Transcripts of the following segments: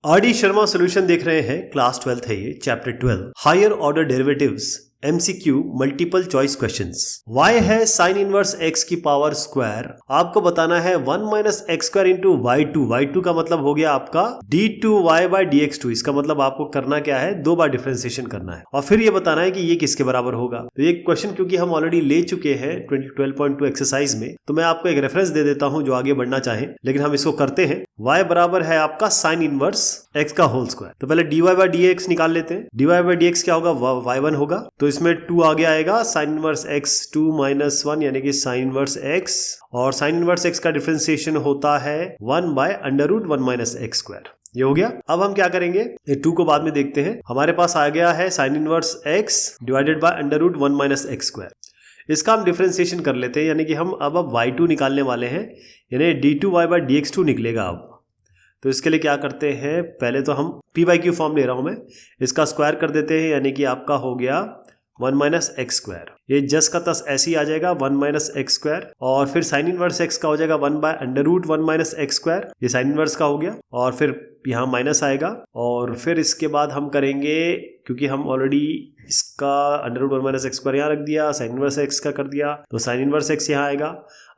R D Sharma solution देख रहे हैं। क्लास 12th है ये, chapter 12 higher order derivatives MCQ multiple choice questions. y है साइन इनवर्स x की पावर स्क्वायर। आपको बताना है 1 minus x square into y2 का मतलब हो गया आपका d2y बाई dx2। इसका मतलब आपको करना क्या है, दो बार डिफरेंशिएशन करना है और फिर ये बताना है कि ये किसके बराबर होगा। तो ये क्वेश्चन क्योंकि हम ऑलरेडी ले चुके हैं 12.2 एक्सरसाइज में, तो मैं आपको एक रेफरेंस दे देता हूं जो आगे बढ़ना चाहे, लेकिन हम इसको करते हैं। y बराबर है आपका साइन इनवर्स x का होल स्क्वायर। तो पहले dy बाई dx निकाल लेते हैं। dy बाई dx क्या होगा, y1 होगा, तो इसमें 2 आगे आएगा, साइन इनवर्स x 2 माइनस 1 यानी कि साइन इनवर्स x, और साइन इनवर्स x का डिफरेंशिएशन होता है 1 by under root 1 minus x square. ये हो गया। अब हम क्या करेंगे, ये 2 को बाद में देखते हैं। हमारे पास आ गया है sine inverse x divided by under root 1 minus x square. इसका हम डिफरेंशिएशन कर लेते हैं, यानी कि हम अब y2 निकालने वाले हैं, यानी d2y बाई dx2 निकलेगा अब। तो इसके लिए क्या करते हैं, पहले तो हम p बाई क्यू फॉर्म ले रहा हूं मैं, इसका स्क्वायर कर देते हैं, यानी कि आपका हो गया 1 माइनस एक्स स्क्वायर। ये जस का तस ऐसे ही आ जाएगा 1 माइनस एक्स स्क्वायर, और फिर साइन इनवर्स x का हो जाएगा 1 by under root 1 minus x square. ये साइन इनवर्स का हो गया, और फिर यहाँ माइनस आएगा, और फिर इसके बाद हम करेंगे, क्योंकि हम ऑलरेडी इसका under root 1 minus x square यहाँ रख दिया, साइन इनवर्स x का कर दिया, तो साइन इनवर्स x यहाँ आएगा।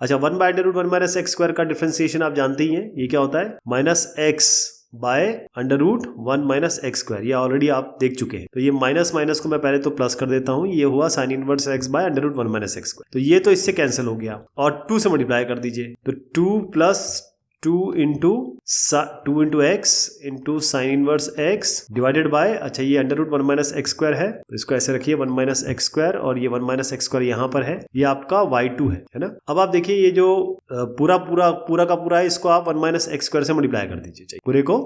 अच्छा, 1 by under root 1 minus x square का डिफरेंशिएशन आप जानते ही हैं, ये क्या होता है, minus x by under root 1 minus x square. ये ऑलरेडी आप देख चुके हैं। तो ये माइनस माइनस को मैं पहले तो प्लस कर देता हूं, ये हुआ sine inverse x by under root 1 minus x square. तो ये तो इससे कैंसिल हो गया, और 2 से मल्टीप्लाई कर दीजिए, तो 2 plus 2 into x into sine inverse x divided by, अच्छा ये under root 1 minus x square है, तो इसको ऐसे रखिए 1 माइनस एक्स स्क्वायर, और ये 1 माइनस एक्स स्क्वायर यहाँ पर है, ये आपका y2 है ना। अब आप देखिए ये जो पूरा का पूरा है, इसको आप 1 माइनस एक्स स्क्वायर से मल्टीप्लाई कर दीजिए, चाहिए पूरे को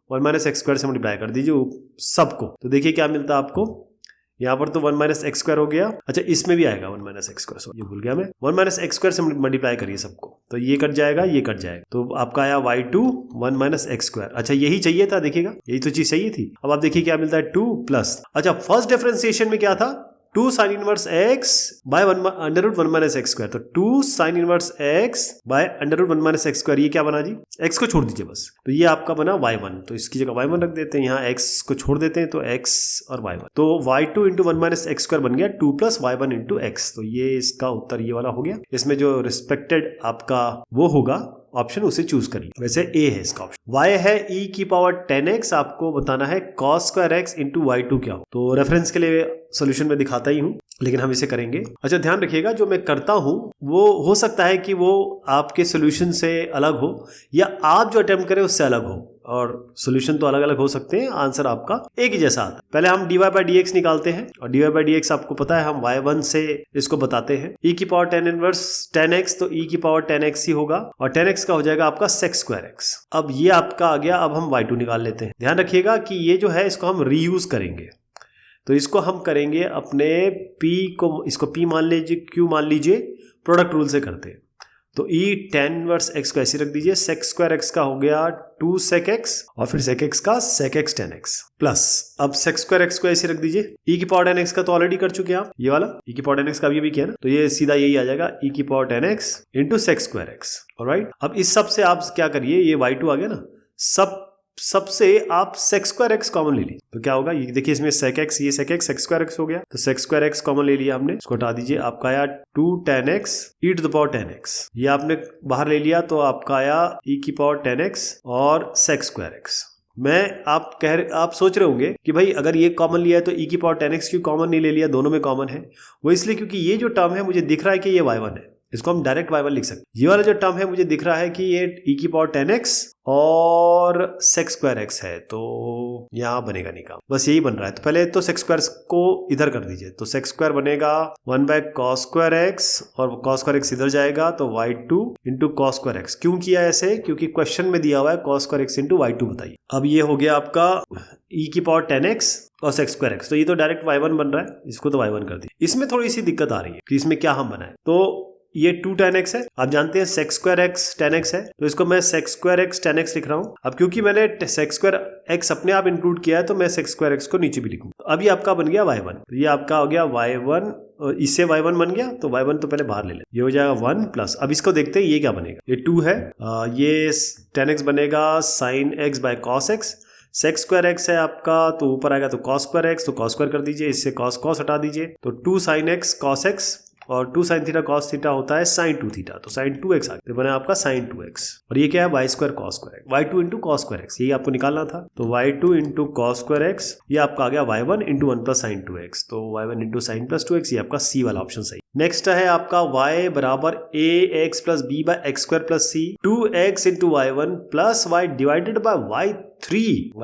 1 माइनस एक्स स्क्वायर से मल्टीप्लाई कर दीजिए सबको। तो देखिए क्या मिलता है आपको, यहाँ पर तो 1 माइनस एक्स स्क्वायर हो गया। अच्छा, इसमें भी आएगा 1 माइनस एक्स स्क्वायर, ये भूल गया मैं, 1 माइनस एक्स स्क्वायर से मल्टीप्लाई करिए सबको, तो ये कट जाएगा, ये कट जाएगा, तो आपका आया y2 1 माइनस एक्स स्क्वायर। अच्छा, यही चाहिए था, देखिएगा यही तो चीज चाहिए थी। अब आप देखिए क्या मिलता है, 2 प्लस, अच्छा फर्स्ट डिफरेंशिएशन में क्या था, 2 sine inverse x by under root 1 minus x square. तो 2 sine inverse x by under root 1 minus x square, ये क्या बना जी, x को छोड़ दीजिए बस, तो ये आपका बना y1, तो इसकी जगह y1 रख देते हैं, यहाँ x को छोड़ देते हैं, तो x और y1, तो y2 into 1 minus x square बन गया 2 प्लस y1 इंटू एक्स। तो ये इसका उत्तर ये वाला हो गया। इसमें जो रिस्पेक्टेड आपका वो होगा ऑप्शन, उसे चूज करिए। वैसे ए है इसका ऑप्शन। y है e की पावर 10x, आपको बताना है cos square x into y2 क्या हो। तो रेफरेंस के लिए सॉल्यूशन में दिखाता ही हूं, लेकिन हम इसे करेंगे। अच्छा, ध्यान रखिएगा जो मैं करता हूं वो हो सकता है कि वो आपके सॉल्यूशन से अलग हो, या आप जो अटेम्प्ट करें उससे अलग हो, और सॉल्यूशन तो अलग अलग हो सकते हैं, आंसर आपका एक ही जैसा आता है। पहले हम dy बाई dx निकालते हैं, और dy बाई dx आपको पता है हम y1 से इसको बताते हैं, e की पावर 10 इनवर्स 10x, तो e की पावर 10x ही होगा, और 10x का हो जाएगा आपका sec स्क्वायर x। अब ये आपका आ गया। अब हम y2 निकाल लेते हैं। ध्यान रखिएगा कि ये जो है इसको हम रीयूज करेंगे, तो इसको हम करेंगे अपने p को, इसको p मान लीजिए, q मान लीजिए, प्रोडक्ट रूल से करते हैं। तो e 10 इनवर्स x को ऐसे रख दीजिए, sec स्क्वायर x का हो गया 2 sec x, और फिर sec x का sec x 10x प्लस, अब sec स्क्वायर x को ऐसे रख दीजिए, e की पावर 10x का तो ऑलरेडी कर चुके हैं आप, ये वाला e की पावर 10x का भी किया ना, तो ये सीधा यही आ जाएगा e की power 10x into sec square x। Alright, अब इस सब से आप क्या करिए, ये y2 आ गया ना, सबसे आप sec स्क्वायर x कॉमन ले लीजिए, तो क्या होगा, ये देखिए इसमें sec x, ये sec x sec square x हो गया, तो sec स्क्वायर x कॉमन ले लिया हमने, इसको हटा दीजिए, आपका आया 2 tan x e to the power 10x, ये आपने बाहर ले लिया, तो आपका आया e की पावर 10x और sec स्क्वायर x। आप सोच रहे होंगे कि भाई अगर ये कॉमन लिया है तो e की पावर 10x क्यों कॉमन नहीं ले लिया, दोनों में कॉमन है। वो इसलिए क्योंकि ये जो टर्म है मुझे दिख रहा है कि ये y1 है, इसको हम डायरेक्ट y1 लिख सकते हैं। ये वाला जो टर्म है मुझे दिख रहा है कि ये e की पावर 10x और sec स्क्वायर x है, तो यहाँ बनेगा नहीं काम, बस यही बन रहा है। तो पहले तो sec स्क्वायर को इधर कर दीजिए, तो sec स्क्वायर बनेगा 1 बाय cos स्क्वायर x, और cos स्क्वायर x इधर जाएगा, तो y2 into cos square x। क्यों किया ऐसे, क्योंकि क्वेश्चन में दिया हुआ है cos square x into y2 बताइए। अब ये हो गया आपका e की पावर 10x और sec स्क्वायर x, तो ये तो डायरेक्ट y1 बन रहा है, इसको तो y1 कर दिया। इसमें थोड़ी सी दिक्कत आ रही है कि इसमें क्या हम बनाए, तो ये 2 tan x है, आप जानते हैं sec square x tan x है, तो इसको मैं sec square x tan x लिख रहा हूं। अब क्योंकि मैंने sec स्क्वायर x अपने आप इंक्लूड किया है, तो मैं sec स्क्वायर x को नीचे भी लिखूंगा। तो अभी आपका बन गया y1, तो ये आपका हो गया y1, और इससे y1 बन गया, तो y1 तो पहले बाहर ले लें, ये हो जाएगा 1 प्लस, अब इसको देखते हैं ये क्या बनेगा, ये 2 है, ये tan x बनेगा sin x by cos x, sec square x है आपका, तो ऊपर आएगा तो कॉस स्क्वायर एक्स, तो कॉस स्क्वायर कर दीजिए, इससे कॉस कॉस हटा दीजिए, तो 2 sin x cos x और 2 sin थीटा cos थीटा होता है sin 2 थीटा, तो sin 2x आ गया, तो बना आपका sin 2x। और ये क्या है, y square cos square x, y2 into cos square x, यही आपको निकालना था, तो y2 into cos square x, ये आपका आ गया y1 into 1 plus sin 2x, तो y1 into sin plus 2x, ये आपका c वाला ऑप्शन सही। नेक्स्ट है आपका y बराबर ax plus b by x square plus c, 2x into y1 plus y divided by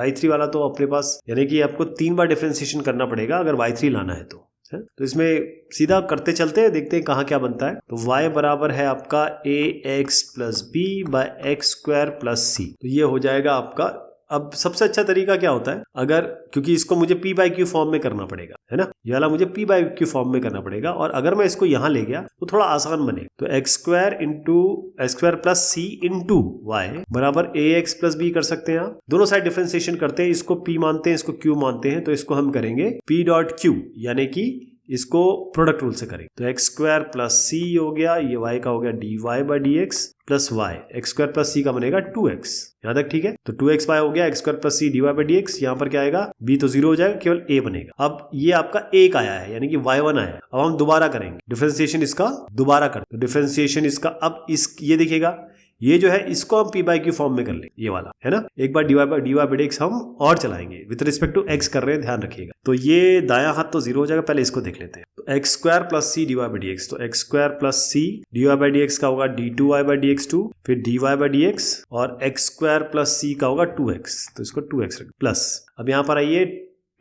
y3 वाला तो अपने पास, यानी कि आपको 3 बार डिफरेंशिएशन करना पड़ेगा अगर y3 लाना है तो इसमें सीधा करते चलते हैं, देखते हैं कहाँ क्या बनता है। तो y बराबर है आपका ax plus b by x square plus c, तो ये हो जाएगा आपका। अब सबसे अच्छा तरीका क्या होता है, अगर क्योंकि इसको मुझे p बाई क्यू फॉर्म में करना पड़ेगा, है ना, ये वाला मुझे p बाई क्यू फॉर्म में करना पड़ेगा, और अगर मैं इसको यहां ले गया तो थोड़ा आसान बनेगा, तो एक्स स्क्वायर प्लस सी इंटू वाई बराबर ए एक्स प्लस बी कर सकते हैं आप। दोनों साइड डिफरेंशिएशन करते हैं, इसको p मानते हैं, इसको q मानते हैं, तो इसको हम करेंगे p डॉट क्यू, यानी कि इसको प्रोडक्ट रूल से करेंगे, तो एक्स स्क्वायर प्लस सी हो गया, ये y का हो गया d y by d x plus y, x square plus c का बनेगा 2x, यहाँ तक ठीक है। तो 2x वाई हो गया, x square plus c d y by d x, यहाँ पर क्या आएगा, b तो 0 हो जाएगा, केवल a बनेगा। अब ये आपका 1 आया है, यानी कि y1 आया है, अब हम दोबारा करेंगे डिफरेंशिएशन इसका, दोबारा कर, तो डिफरेंशिएशन इसका, अब इस ये दिखेगा, ये जो है इसको हम p बाई क्यू फॉर्म में कर लेंगे, ये वाला है ना, एक बार डी वाई बाई एक्स हम और चलाएंगे, विद रिस्पेक्ट टू x कर रहे हैं, ध्यान रखिएगा। तो ये दायां हाथ तो 0 हो जाएगा, पहले इसको देख लेते हैं, तो x square plus c d y by d x, तो x square plus c d y by d x का होगा d2 y by d x 2, फिर d y by d x, और एक्स स्क्वायर प्लस सी का होगा 2x, तो इसको 2x रख प्लस, अब यहाँ पर आइए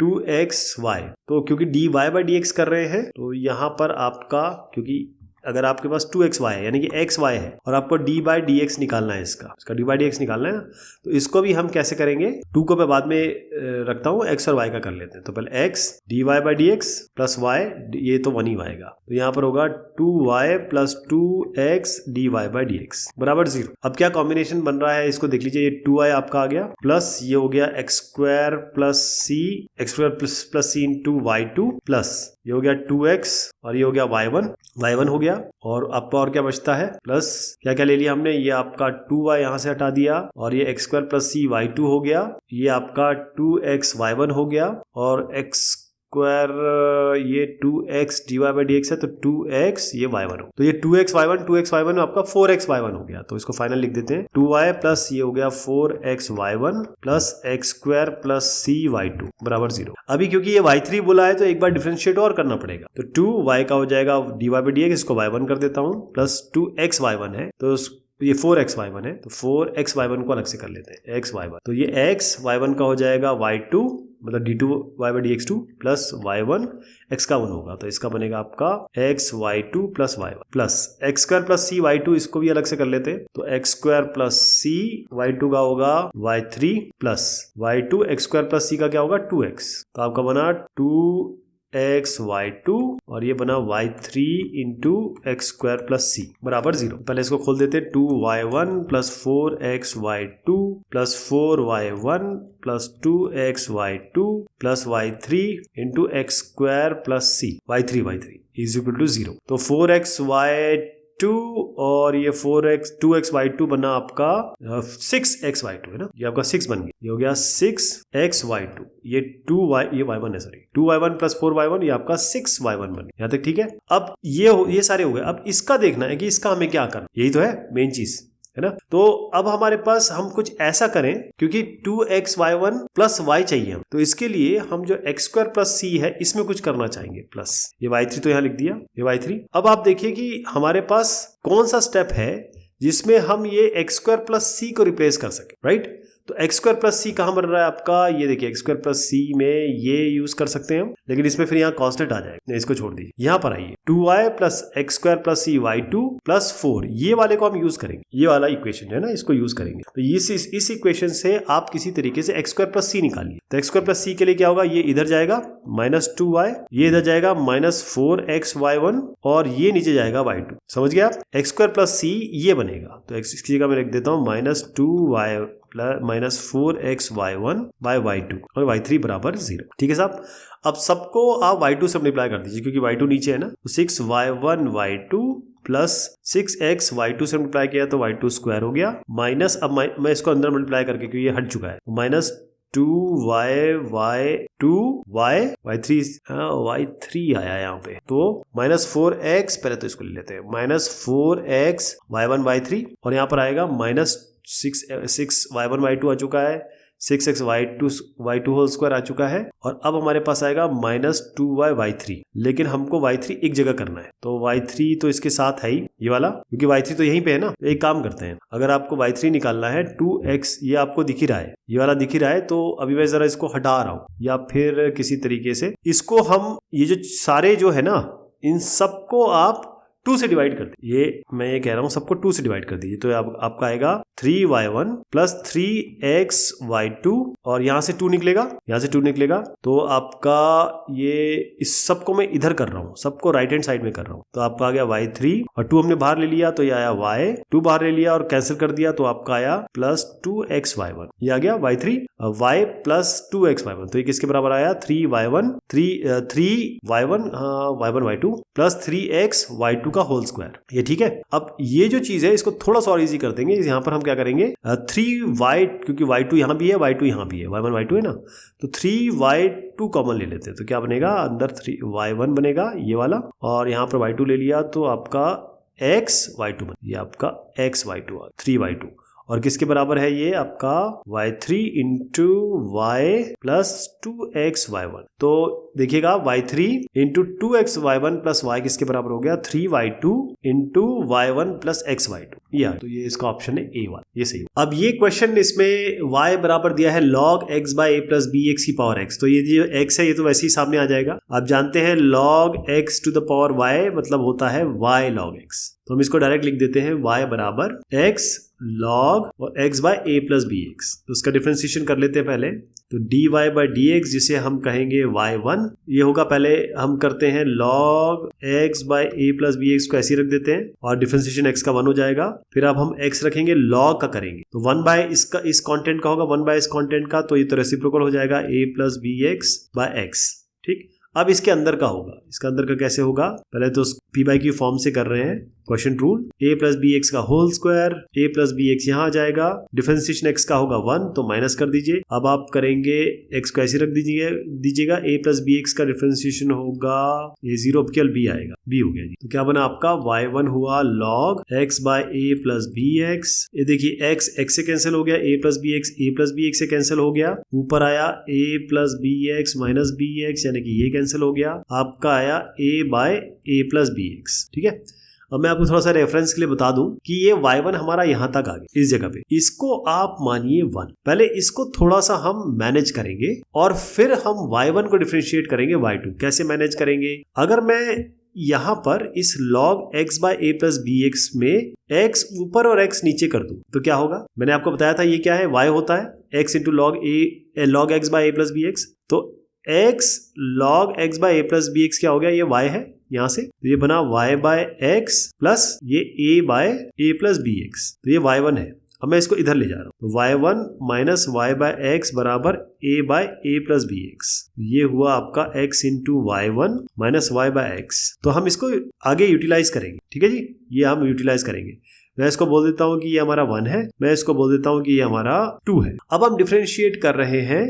2xy, तो क्योंकि d y by d x कर रहे हैं, तो यहाँ पर आपका, क्योंकि अगर आपके पास 2xy है यानी कि xy है और आपको d बाई डी एक्स निकालना है, इसका d बाई डी एक्स निकालना है ना, तो इसको भी हम कैसे करेंगे, 2 को मैं बाद में रखता हूँ, x और y का कर लेते हैं। तो पहले x dy by d x plus y, ये तो 1 ही आएगा, तो यहाँ पर होगा 2y plus 2x dy by d x बराबर 0। अब क्या कॉम्बिनेशन बन रहा है इसको देख लीजिए, ये 2y आपका आ गया प्लस ये हो गया एक्स स्क्वायर प्लस सी इंटू y2 प्लस ये हो गया 2x और ये हो गया y1 हो गया, और आपका और क्या बचता है, प्लस क्या क्या ले लिया हमने, ये आपका 2y यहाँ से हटा दिया, और ये x square plus c y2 हो गया, ये आपका 2x y1 हो गया, और एक्स स्क्वायर ये 2x d y by d x है, तो 2x ये y1 हो, तो ये 2x y1 आपका 4x y1 हो गया, तो इसको फाइनल लिख देते हैं, 2y प्लस ये हो गया 4x y1 plus x square plus c y2 बराबर 0। अभी क्योंकि ये y3 बोला है तो एक बार डिफरेंशिएट और करना पड़ेगा, तो 2y का हो जाएगा d y by d x, इसको y1 कर देता हूँ, प्लस 2x y1 है, तो ये 4x y1 है, तो 4x y1 को अलग से कर लेते हैं, x y1, तो ये x y1 का हो जाएगा y2 मतलब d2 y by d x 2 plus y1 x का 1 होगा, तो इसका बनेगा आपका x y2 plus y1 plus x square plus c y2, इसको भी अलग से कर लेते हैं, तो x square plus c y2 का होगा y3 plus y2 x square plus c का क्या होगा 2x, तो आपका बना 2x y2 और ये बना y3 into x square plus c बराबर 0। पहले इसको खोल देते, 2y1 plus 4x y2 plus 4y1 plus 2x y2 plus y3 into x square plus c y3 is equal to 0। तो 4x y2 और ये 2x y2 बना आपका 6x y2 है ना, ये आपका 6 बन गया, ये हो गया 6x y2, ये 2y ये y1 है, सॉरी 2y1 प्लस 4y1 ये आपका 6y1 बन गया, यहाँ तक ठीक है। अब ये सारे हो गए, अब इसका देखना है कि इसका हमें क्या करना, यही तो है मेन चीज, है ना। तो अब हमारे पास हम कुछ ऐसा करें, क्योंकि 2x y1 प्लस y चाहिए हम, तो इसके लिए हम जो एक्स स्क्वायर प्लस सी है इसमें कुछ करना चाहेंगे, प्लस ये y3 तो यहाँ लिख दिया, ये y3। अब आप देखिए कि हमारे पास कौन सा स्टेप है जिसमें हम ये एक्स स्क्वायर प्लस सी को रिप्लेस कर सके, राइट। तो एक्स स्क्वायर प्लस सी कहां बन रहा है आपका, ये देखिए एक्स स्क्वायर प्लस सी में ये यूज कर सकते हैं हम, लेकिन इसमें फिर यहाँ कांस्टेंट आ जाएगा, इसको छोड़ दीजिए। यहाँ पर आइए 2y plus x square plus c y2 plus 4, ये वाले को हम यूज करेंगे, ये वाला इक्वेशन है ना, इसको यूज करेंगे। तो इस इक्वेशन से आप किसी तरीके से एक्स स्क्वायर प्लस सी निकालिए। तो एक्स स्क्वायर प्लस सी के लिए क्या होगा, ये इधर जाएगा -2y, ये इधर जाएगा -4x y1 और ये नीचे जाएगा y2, समझ गए आप। एक्स स्क्वायर प्लस सी ये बनेगा, तो एक्स की जगह मैं लिख देता हूँ -2y plus -4x y1 bye y2 और y3 बराबर 0, ठीक है साहब। अब सबको आप y2 से मल्टीप्लाई कर दीजिए, क्योंकि y2 नीचे है ना, तो 6y1 y2 plus 6x y2 से मल्टीप्लाई किया तो y2 स्क्वायर हो गया, माइनस अब मैं इसको अंदर मल्टीप्लाई करके, क्योंकि ये हट चुका है, y3 आया यहाँ पे, तो -4x, पहले तो इसको ले लेते हैं, -4x y1 y3, और यहाँ पर आएगा -6 y1 y2 आ चुका है, 6x y2 होल स्क्वायर आ चुका है, और अब हमारे पास आएगा -2y y3, लेकिन हमको y3 एक जगह करना है, तो y3 तो इसके साथ है ही ये वाला, क्योंकि y3 तो यहीं पे है ना। एक काम करते हैं, अगर आपको y3 निकालना है 2x, ये आपको दिख ही रहा है, ये वाला दिख ही रहा है, तो अभी मैं जरा इसको हटा रहा हूं, या फिर किसी तरीके से इसको हम, ये जो सारे जो है ना, इन सबको आप 2 से डिवाइड कर दीजिए। ये मैं ये कह रहा हूं, सबको 2 से डिवाइड कर दीजिए, तो आपका आएगा 3y1 प्लस 3xy2, और यहां से 2 निकलेगा, यहां से 2 निकलेगा, तो आपका ये इस सबको मैं इधर कर रहा हूं, सबको राइट हैंड साइड में कर रहा हूं, तो आपका आ गया y3, और 2 हमने बाहर ले लिया तो ये आया y2 बाहर ले लिया और कैंसिल कर दिया, तो आपका आया प्लस 2xy1, ये आ गया y3 y प्लस 2xy1, तो ये किसके बराबर आया, 3y1 y1 y2 plus 3xy2 का होल स्क्वायर। ये ठीक है। अब ये जो चीज है इसको थोड़ा सा और इजी कर देंगे, यहाँ पर हम क्या करेंगे, 3y, क्योंकि y2 यहाँ भी है, y2 यहाँ भी है, y1 y2 है ना, तो 3y2 कॉमन ले लेते हैं, तो क्या बनेगा, अंदर 3y1 बनेगा ये वाला, और यहाँ पर y2 ले लिया, तो आपका xy2 बन, ये आपका xy2 3y2, और किसके बराबर है ये आपका y3 into y plus 2xy1, तो देखिएगा y3 into 2xy1 plus y किसके बराबर हो गया, 3y2 into y1 plus xy2, तो ये इसका ऑप्शन है ए वाला, ये सही। अब ये क्वेश्चन इसमें y बराबर दिया है log x by a plus bx की पावर x, तो ये जो x है ये तो वैसे ही सामने आ जाएगा। आप जानते हैं log x to the power y मतलब होता है y log x, तो हम इसको डायरेक्ट लिख देते हैं y बराबर x log और x by a plus b x, तो उसका डिफरेंशिएशन कर लेते हैं पहले, तो dy बाई dx जिसे हम कहेंगे y1, ये होगा, पहले हम करते हैं log x by a plus b x को ऐसे रख देते हैं, और डिफरेंशिएशन x का 1 हो जाएगा, फिर अब हम x रखेंगे log का करेंगे, तो 1 बाय इसका इस कांस्टेंट का होगा, 1 बाय इस कांस्टेंट का, तो ये तो रेसिप्रोकल हो जाएगा a plus b x by x, ठीक। अब इसके अंदर का होगा, इसका अंदर का कैसे होगा, पहले तो p बाई क्यू फॉर्म से कर रहे हैं, question rule, a plus b x का whole square, a plus b x यहाँ आ जाएगा, डिफरेंशिएशन x का होगा 1, तो माइनस कर दीजिए, अब आप करेंगे x को ऐसे रख दीजिएगा, a प्लस बी एक्स का डिफरेंशिएशन होगा a जीरो, केवल b आएगा, b हो गया जी, तो क्या बना आपका y1 हुआ log x by a plus b x, ये देखिए x से कैंसिल हो गया, a प्लस बी एक्स से कैंसिल हो गया, ऊपर आया a plus b x minus b x, यानी कि ये कैंसिल हो गया, आपका आया a by a plus b x, ठीक है। अब मैं आपको थोड़ा सा रेफरेंस के लिए बता दूं कि ये y1 हमारा यहां तक आ गया, इस जगह पे, इसको आप मानिए 1, पहले इसको थोड़ा सा हम मैनेज करेंगे और फिर हम y1 को डिफरेंशिएट करेंगे y2। कैसे मैनेज करेंगे, अगर मैं यहाँ पर इस log x by a plus b x में x ऊपर और x नीचे कर दूं तो क्या होगा, मैंने आपको बताया था ये क्या है, y होता है x into log x by a plus b x, तो x log x by a plus b x क्या हो गया, ये y है यहां से, तो ये बना y बाय x प्लस ये a by a plus b x, तो ये y1 है। अब मैं इसको इधर ले जा रहा हूं, तो y1 minus y by x बराबर a by a plus b x, ये हुआ आपका x into y1 minus y by x, तो हम इसको आगे यूटिलाइज करेंगे, ठीक है जी, ये हम यूटिलाइज करेंगे। मैं इसको बोल देता हूं कि ये हमारा 1 है, मैं इसको बोल देता हूं कि ये हमारा 2 है। अब हम डिफरेंशिएट कर रहे हैं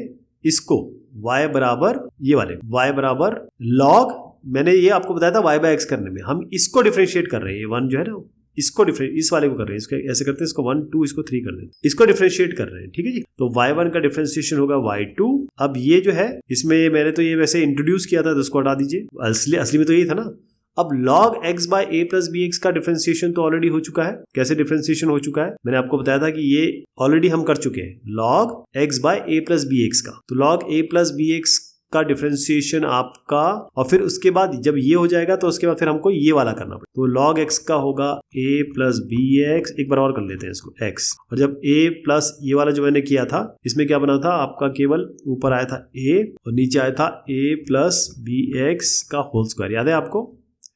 इसको y बराबर ये वाले, y बराबर log, मैंने ये आपको बताया था y बाय x करने में, हम इसको डिफरेंशिएट कर रहे हैं, 1 जो है ना इसको इस वाले को कर रहे हैं, इसको ऐसे करते हैं, इसको 1 2 इसको 3 कर देते हैं, इसको डिफरेंशिएट कर रहे हैं, ठीक है जी। तो y1 का डिफरेंशिएशन होगा y2। अब ये जो है इसमें मैंने तो ये वैसे इंट्रोड्यूस किया था, तो उसको हटा दीजिए, असली में तो यही था ना। अब log x by a plus b x का डिफरेंशिएशन तो ऑलरेडी हो चुका है। कैसे डिफरेंशिएशन हो चुका है, मैंने आपको बताया था कि ये ऑलरेडी हम कर चुके हैं, log x by a plus b x का, तो log a plus b x का डिफरेंशिएशन आपका, और फिर उसके बाद जब ये हो जाएगा तो उसके बाद फिर हमको ये वाला करना पड़ेगा, तो log x का होगा a प्लस बी एक्स, एक बार और कर लेते हैं इसको x, और जब a प्लस ये वाला जो मैंने किया था इसमें क्या बना था आपका, केवल ऊपर आया था a और नीचे आया था a प्लस बी एक्स का होल स्क्वायर, याद है आपको।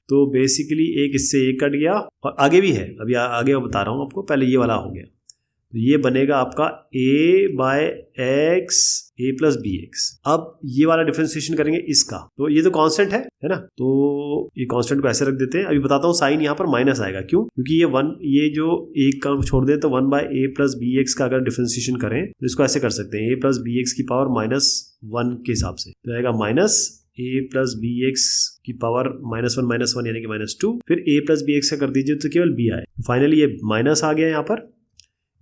तो बेसिकली एक इससे एक कट गया, और आगे भी है, अभी आगे बता रहा हूं आपको, पहले ये वाला हो गया, तो ये बनेगा आपका a by x a plus b x. अब ये वाला डिफरेंशिएशन करेंगे इसका, तो ये तो कांस्टेंट है ना, तो ये कांस्टेंट को ऐसे रख देते हैं। अभी बताता हूँ साइन यहाँ पर माइनस आएगा, क्यों? क्योंकि ये जो एक का छोड़ दे तो 1 बाय ए प्लस बी एक्स का अगर डिफरेंशिएशन करें तो इसको ऐसे कर सकते हैं, ए प्लस बी एक्स की पावर -1 के हिसाब से, तो आएगा माइनस ए प्लस बी एक्स की पावर -1 यानी कि -2, फिर ए प्लस बी एक्स का कर दीजिए तो केवल बी आए। फाइनली ये माइनस आ गया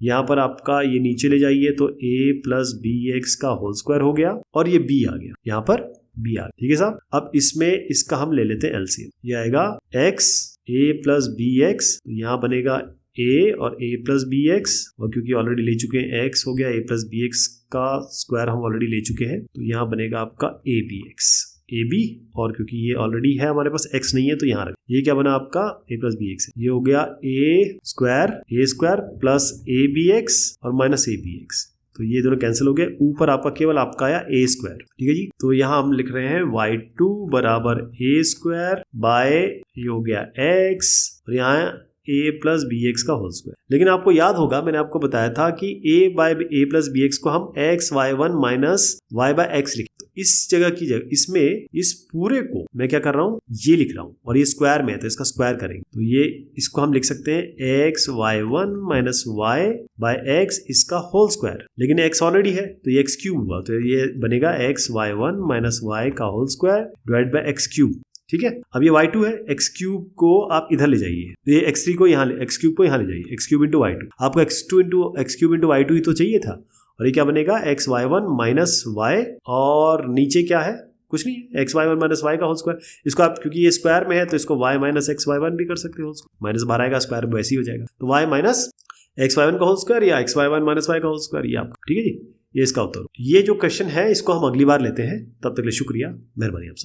यहाँ पर आपका ये नीचे ले जाइए तो a प्लस बी एक्स का होल स्क्वायर हो गया और ये b आ गया, यहाँ पर b आ गया। ठीक है साहब, अब इसमें इसका हम ले लेते हैं एलसीएम। ये आएगा x a plus b x, तो यहाँ बनेगा a और a प्लस बी एक्स, और क्योंकि ऑलरेडी ले चुके हैं x हो गया a प्लस बी एक्स का स्क्वायर हम ऑलरेडी ले चुके हैं, तो यहाँ बनेगा आपका a b x a b, और क्योंकि ये ऑलरेडी है हमारे पास x नहीं है तो यहाँ रख, ये क्या बना आपका a प्लस बी एक्स, ये हो गया a square plus a b x और माइनस ए बी एक्स, तो ये दोनों कैंसिल हो गए। ऊपर आपका केवल आपका आया a स्क्वायर। ठीक है जी, तो यहाँ हम लिख रहे हैं y2 बराबर a स्क्वायर बाय ये हो गया x और यहाँ a प्लस बी एक्स का होल स्क्वायर। लेकिन आपको याद होगा मैंने आपको बताया था कि a by a plus b x को हम x y1 minus y by x लिखते, तो इस जगह की जगह इसमें इस पूरे को मैं क्या कर रहा हूँ, ये लिख रहा हूँ, और ये स्क्वायर में है तो इसका स्क्वायर करेंगे, तो ये इसको हम लिख सकते हैं x y1 minus y by x इसका होल स्क्वायर, लेकिन x ऑलरेडी है तो ये x क्यूब हुआ, तो ये बनेगा x y1 माइनस y का whole square divide by x cube. ठीक है, अब ये y2 है, x क्यूब को आप इधर ले जाइए, ये x3 को यहाँ x क्यूब को यहाँ ले जाइए, x क्यूब इंटू y2, आपको x क्यूब इंटू y2 ही तो चाहिए था, और ये क्या बनेगा x y1 माइनस y, और नीचे क्या है, कुछ नहीं है, x y1 माइनस y का होल स्क्वायर। इसको आप क्योंकि ये स्क्वायर में है तो इसको y माइनस x y1 भी कर सकते हो, -12 का स्क्वायर वैसे ही हो जाएगा, तो y माइनस x y1 का होल स्क्वायर या x y1 माइनस y का होल स्क्वायर, ये आपका। ठीक है जी, ये इसका उत्तर। ये जो क्वेश्चन है इसको हम अगली बार लेते हैं, तब तक के लिए शुक्रिया, मेहरबानी आप सब।